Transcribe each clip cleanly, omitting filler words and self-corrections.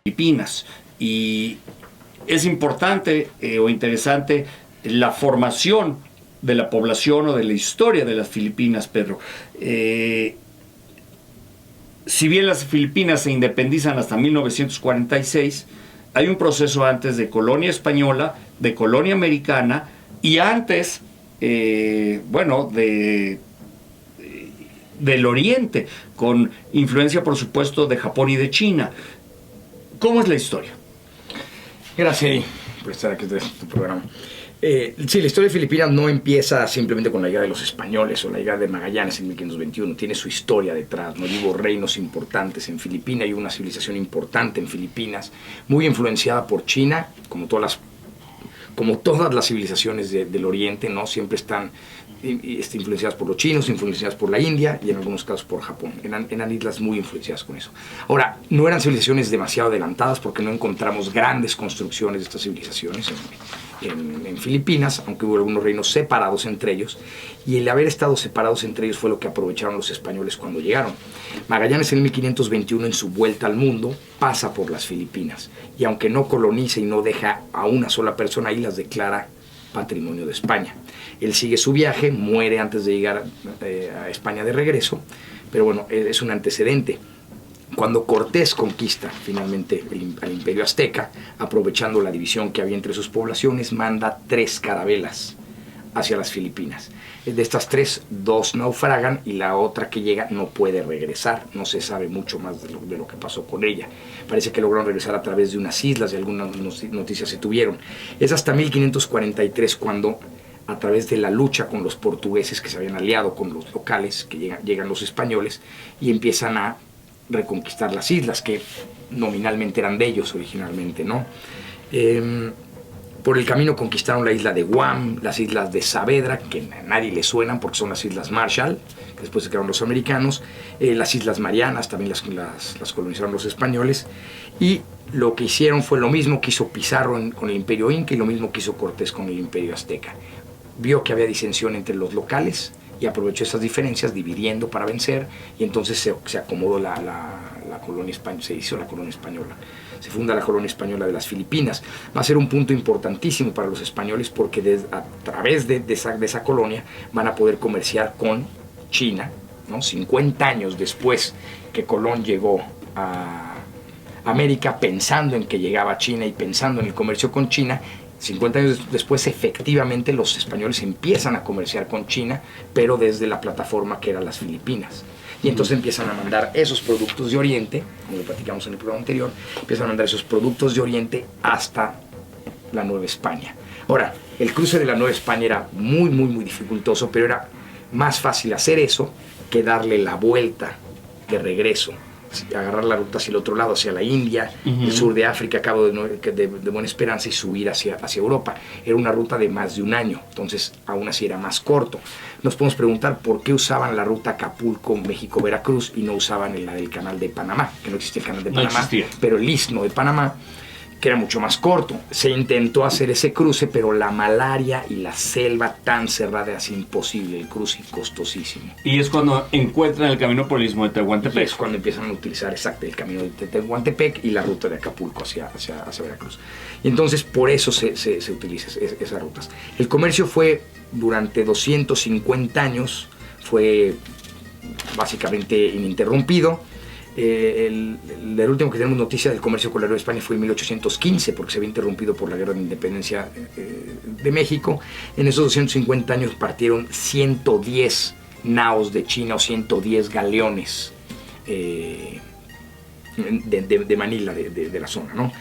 Filipinas. Y es importante o interesante la formación de la población o de la historia de las Filipinas, Pedro. Si bien las Filipinas se independizan hasta 1946, hay un proceso antes de colonia española, de colonia americana y antes, del Oriente, con influencia, por supuesto, de Japón y de China. ¿Cómo es la historia? Gracias por estar aquí en tu programa. Sí, la historia de Filipinas no empieza simplemente con la llegada de los españoles o la llegada de Magallanes en 1521. Tiene su historia detrás, ¿no? Hubo reinos importantes en Filipinas y una civilización importante en Filipinas, muy influenciada por China, como todas las civilizaciones del Oriente, ¿no? Siempre están influenciadas por los chinos, influenciadas por la India y en algunos casos por Japón. Eran islas muy influenciadas con eso. Ahora, no eran civilizaciones demasiado adelantadas porque no encontramos grandes construcciones de estas civilizaciones en Filipinas, aunque hubo algunos reinos separados entre ellos, y el haber estado separados entre ellos fue lo que aprovecharon los españoles cuando llegaron. Magallanes en 1521, en su vuelta al mundo, pasa por las Filipinas, y aunque no coloniza y no deja a una sola persona ahí, las declara patrimonio de España. Él sigue su viaje, muere antes de llegar a España de regreso, pero bueno, es un antecedente. Cuando Cortés conquista finalmente al Imperio Azteca, aprovechando la división que había entre sus poblaciones, manda 3 carabelas hacia las Filipinas. De estas 3, 2 naufragan y la otra que llega no puede regresar. No se sabe mucho más de lo que pasó con ella. Parece que lograron regresar a través de unas islas y algunas noticias se tuvieron. Es hasta 1543 cuando, a través de la lucha con los portugueses que se habían aliado con los locales, que llegan los españoles y empiezan a reconquistar las islas que nominalmente eran de ellos originalmente, ¿no? Por el camino conquistaron la isla de Guam, las islas de Saavedra, que a nadie le suenan porque son las islas Marshall, que después se quedaron los americanos, las islas Marianas también las colonizaron los españoles, y lo que hicieron fue lo mismo que hizo Pizarro con el Imperio Inca y lo mismo que hizo Cortés con el Imperio Azteca. Vio que había disensión entre los locales y aprovechó esas diferencias dividiendo para vencer, y entonces se acomodó la colonia española, se hizo la colonia española. Se funda la colonia española de las Filipinas. Va a ser un punto importantísimo para los españoles porque a través de esa colonia van a poder comerciar con China, ¿no? 50 años después que Colón llegó a América, pensando en que llegaba a China y pensando en el comercio con China, 50 años después, efectivamente, los españoles empiezan a comerciar con China, pero desde la plataforma que eran las Filipinas. Y entonces empiezan a mandar esos productos de Oriente, como lo platicamos en el programa anterior, empiezan a mandar esos productos de Oriente hasta la Nueva España. Ahora, el cruce de la Nueva España era muy, muy, muy dificultoso, pero era más fácil hacer eso que darle la vuelta de regreso, agarrar la ruta hacia el otro lado, hacia la India, el sur de África, Cabo de Buena Esperanza, y subir hacia Europa. Era una ruta de más de un año, entonces aún así era más corto. Nos podemos preguntar por qué usaban la ruta Acapulco, México, Veracruz y no usaban la del canal de Panamá, que no existía el canal de Panamá, pero el istmo de Panamá, que era mucho más corto. Se intentó hacer ese cruce, pero la malaria y la selva tan cerrada es imposible el cruce, y costosísimo. Y es cuando encuentran el camino por el istmo de Tehuantepec. Es cuando empiezan a utilizar el camino de Tehuantepec y la ruta de Acapulco hacia Veracruz. Y entonces por eso se utiliza esas rutas. El comercio fue durante 250 años, fue básicamente ininterrumpido. El último que tenemos noticia del comercio con la Nueva España fue en 1815, porque se había interrumpido por la Guerra de Independencia de México. En esos 250 años partieron 110 naos de China o 110 galeones de Manila, de la zona, ¿no?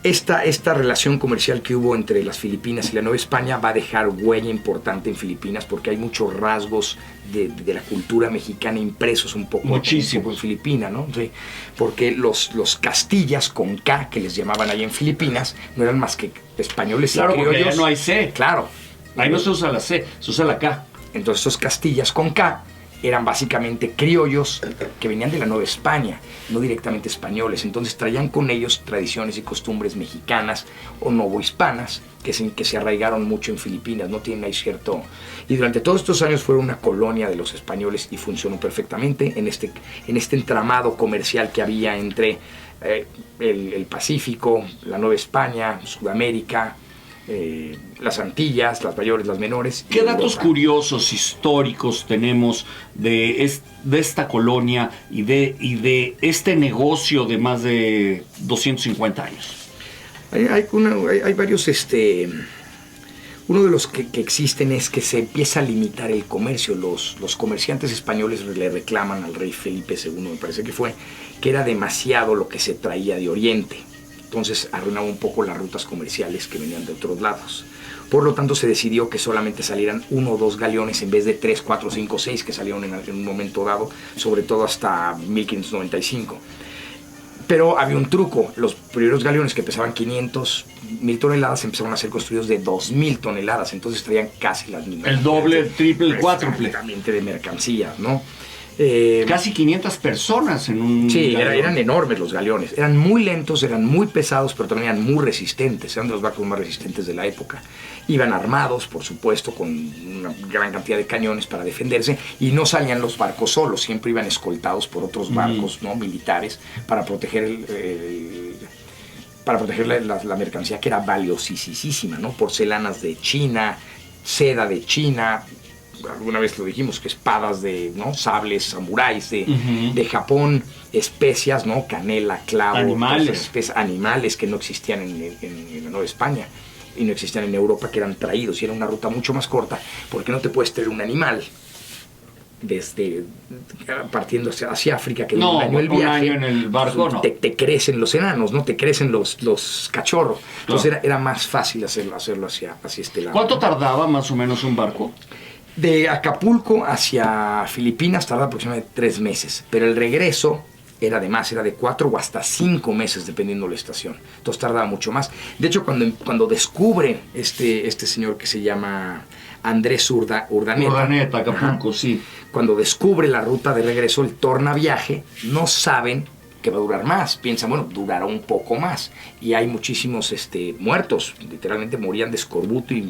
Esta relación comercial que hubo entre las Filipinas y la Nueva España va a dejar huella importante en Filipinas, porque hay muchos rasgos de la cultura mexicana impresos un poco en Filipinas, ¿no? Sí, porque los Castillas con K, que les llamaban ahí en Filipinas, no eran más que españoles y criollos. Claro, porque allá no hay C. Claro. Ahí no se usa la C, se usa la K. Entonces estos Castillas con K eran básicamente criollos que venían de la Nueva España, no directamente españoles. Entonces traían con ellos tradiciones y costumbres mexicanas o novohispanas que se arraigaron mucho en Filipinas, no tienen ahí cierto... Y durante todos estos años fueron una colonia de los españoles y funcionó perfectamente en este entramado comercial que había entre el Pacífico, la Nueva España, Sudamérica, las Antillas, las mayores, las menores. ¿Qué datos curiosos históricos tenemos de esta colonia y de este negocio de más de 250 años? Hay varios, uno de los que existen es que se empieza a limitar el comercio. Los comerciantes españoles le reclaman al rey Felipe II, me parece que fue, que era demasiado lo que se traía de Oriente. Entonces arruinaba un poco las rutas comerciales que venían de otros lados. Por lo tanto, se decidió que solamente salieran 1 o 2 galeones en vez de 3, 4, 5, 6 que salieron en un momento dado, sobre todo hasta 1595. Pero había un truco. Los primeros galeones, que pesaban 500, 1000 toneladas, empezaron a ser construidos de 2000 toneladas. Entonces traían casi las mismas. El doble, el triple, el cuádruple. Exactamente, de mercancías, ¿no? Casi 500 personas en un... Sí, eran enormes los galeones. Eran muy lentos, eran muy pesados, pero también eran muy resistentes. Eran de los barcos más resistentes de la época. Iban armados, por supuesto, con una gran cantidad de cañones para defenderse, y no salían los barcos solos, siempre iban escoltados por otros barcos, ¿no?, militares, para proteger la mercancía, que era valiosísima, ¿no? Porcelanas de China, seda de China, alguna vez lo dijimos, que espadas de, ¿no?, sables, samuráis de Japón, especias, ¿no?, canela, clavo, animales que no existían en la Nueva España y no existían en Europa, que eran traídos, y era una ruta mucho más corta, porque no te puedes traer un animal partiendo hacia África, que no, un año el viaje, un año en el barco, no. Te crecen los enanos, ¿no? Te crecen los cachorros. Entonces era más fácil hacerlo hacia este lado. ¿Cuánto tardaba más o menos un barco? De Acapulco hacia Filipinas tardaba aproximadamente 3 meses, pero el regreso era de 4 o hasta 5 meses, dependiendo de la estación. Entonces tardaba mucho más. De hecho, cuando descubre este señor que se llama Andrés Urdaneta, Acapulco, sí. Cuando descubre la ruta de regreso, el tornaviaje, no saben que va a durar más. Piensan, bueno, durará un poco más. Y hay muchísimos muertos. Literalmente morían de escorbuto y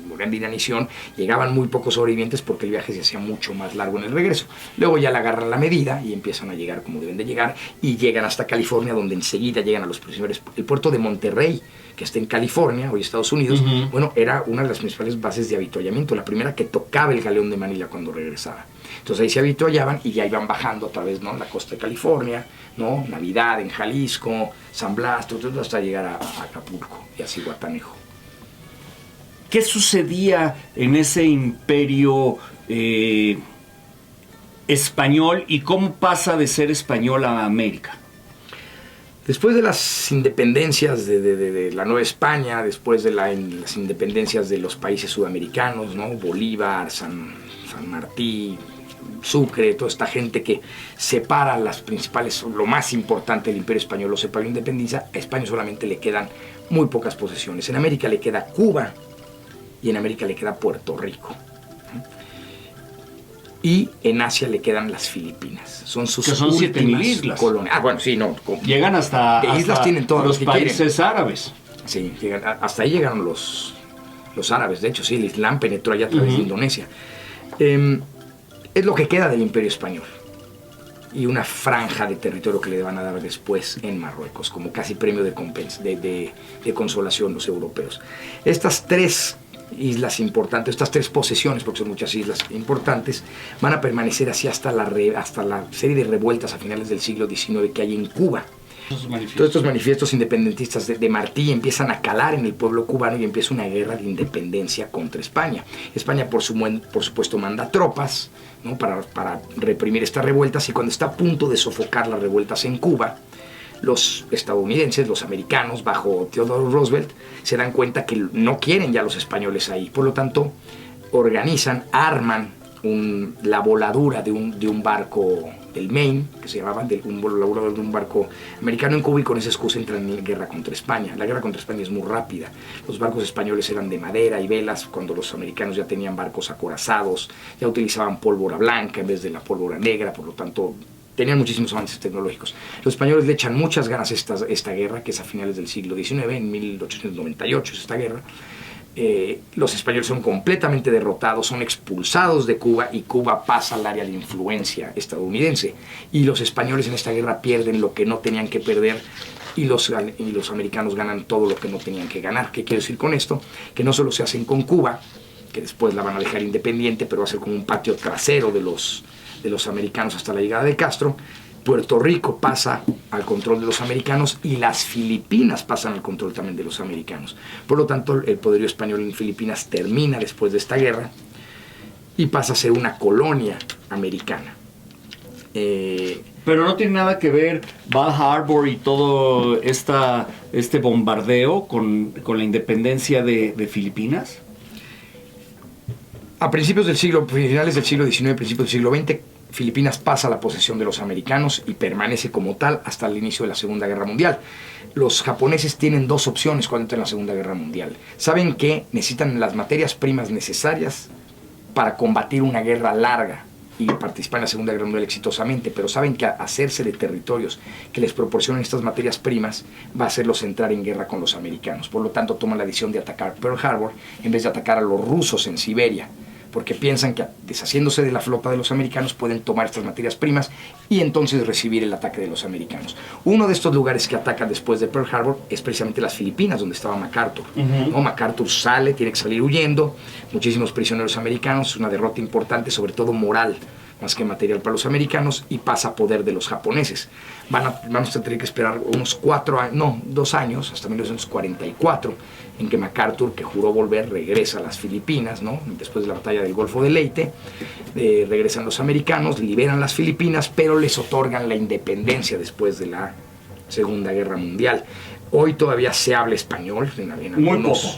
morían de inanición. Llegaban muy pocos sobrevivientes porque el viaje se hacía mucho más largo en el regreso. Luego ya le agarran la medida y empiezan a llegar como deben de llegar, y llegan hasta California, donde enseguida llegan a los prisioneros. El puerto de Monterrey, que está en California, hoy Estados Unidos, bueno, era una de las principales bases de avituallamiento, la primera que tocaba el galeón de Manila cuando regresaba. Entonces ahí se avituallaban y ya iban bajando a través, ¿no?, la costa de California, ¿no?, Navidad en Jalisco, San Blas, todo hasta llegar a Acapulco y a Zihuatanejo. ¿Qué sucedía en ese imperio español y cómo pasa de ser español a América? Después de las independencias de la Nueva España, después de las independencias de los países sudamericanos, ¿no?, Bolívar, San Martín, Sucre, toda esta gente que separa las principales, lo más importante del Imperio Español, lo separa y independiza, a España solamente le quedan muy pocas posesiones. En América le queda Cuba y en América le queda Puerto Rico. Y en Asia le quedan las Filipinas. Son sus que son 7,000 islas. Colonias. Ah, bueno, sí, no. Llegan hasta islas tienen todos los países árabes. Sí, hasta ahí llegaron los árabes. De hecho, sí, el Islam penetró allá a través de Indonesia. Es lo que queda del Imperio Español. Y una franja de territorio que le van a dar después en Marruecos, como casi premio de consolación los europeos. Estas 3 islas importantes, estas 3 posesiones, porque son muchas islas importantes, van a permanecer así hasta la serie de revueltas a finales del siglo XIX que hay en Cuba. Todos estos manifiestos independentistas de Martí empiezan a calar en el pueblo cubano y empieza una guerra de independencia contra España. España, por supuesto, manda tropas, ¿no?, para reprimir estas revueltas, y cuando está a punto de sofocar las revueltas en Cuba, los estadounidenses, los americanos, bajo Theodore Roosevelt, se dan cuenta que no quieren ya los españoles ahí. Por lo tanto, arman la voladura de un barco del Maine, que se llamaba la voladura de un barco americano en Cuba, y con esa excusa entran en guerra contra España. La guerra contra España es muy rápida. Los barcos españoles eran de madera y velas, cuando los americanos ya tenían barcos acorazados, ya utilizaban pólvora blanca en vez de la pólvora negra, por lo tanto tenían muchísimos avances tecnológicos. Los españoles le echan muchas ganas a esta guerra, que es a finales del siglo XIX, en 1898 es esta guerra, los españoles son completamente derrotados, son expulsados de Cuba y Cuba pasa al área de influencia estadounidense. Y los españoles en esta guerra pierden lo que no tenían que perder y los americanos ganan todo lo que no tenían que ganar. ¿Qué quiero decir con esto? Que no solo se hacen con Cuba, que después la van a dejar independiente, pero va a ser como un patio trasero de los americanos hasta la llegada de Castro. Puerto Rico pasa al control de los americanos y las Filipinas pasan al control también de los americanos. Por lo tanto, el poderío español en Filipinas termina después de esta guerra y pasa a ser una colonia americana. Pero no tiene nada que ver Bal Harbour y todo este bombardeo con la independencia de Filipinas. A principios del siglo, finales del siglo XIX, principios del siglo XX, Filipinas pasa a la posesión de los americanos y permanece como tal hasta el inicio de la Segunda Guerra Mundial. Los japoneses tienen dos opciones cuando entran en la Segunda Guerra Mundial. Saben que necesitan las materias primas necesarias para combatir una guerra larga y participar en la Segunda Guerra Mundial exitosamente, pero saben que hacerse de territorios que les proporcionen estas materias primas va a hacerlos entrar en guerra con los americanos. Por lo tanto, toman la decisión de atacar Pearl Harbor en vez de atacar a los rusos en Siberia, porque piensan que deshaciéndose de la flota de los americanos pueden tomar estas materias primas y entonces recibir el ataque de los americanos. Uno de estos lugares que atacan después de Pearl Harbor es precisamente las Filipinas, donde estaba MacArthur. ¿No? MacArthur sale, tiene que salir huyendo, muchísimos prisioneros americanos, es una derrota importante, sobre todo moral, más que material para los americanos, y pasa a poder de los japoneses. Vamos a tener que esperar unos 2 años, hasta 1944, en que MacArthur, que juró volver, regresa a las Filipinas, ¿no? Después de la batalla del Golfo de Leyte, regresan los americanos, liberan las Filipinas, pero les otorgan la independencia después de la Segunda Guerra Mundial. Hoy todavía se habla español en algunos,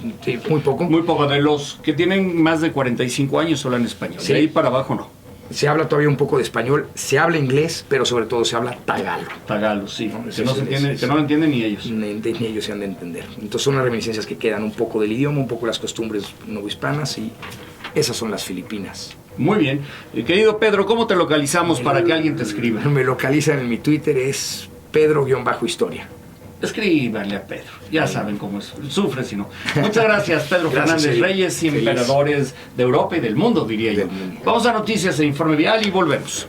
muy poco. Sí, muy poco. Muy poco. De los que tienen más de 45 años hablan español. Sí. De ahí para abajo no. Se habla todavía un poco de español, se habla inglés, pero sobre todo se habla tagalo. Tagalo, sí. ¿No? Que no lo entienden ni ellos. Ni ellos se han de entender. Entonces son las reminiscencias que quedan un poco del idioma, un poco las costumbres novohispanas, y esas son las Filipinas. Muy bien. Querido Pedro, ¿cómo te localizamos para que alguien te escriba? Me localizan en mi Twitter, es Pedro-Historia. Escríbanle a Pedro, ya saben cómo es, sufre si no. Muchas gracias, Pedro Fernández Reyes, emperadores de Europa y del mundo, diría yo. Vamos a noticias e informe vial y volvemos.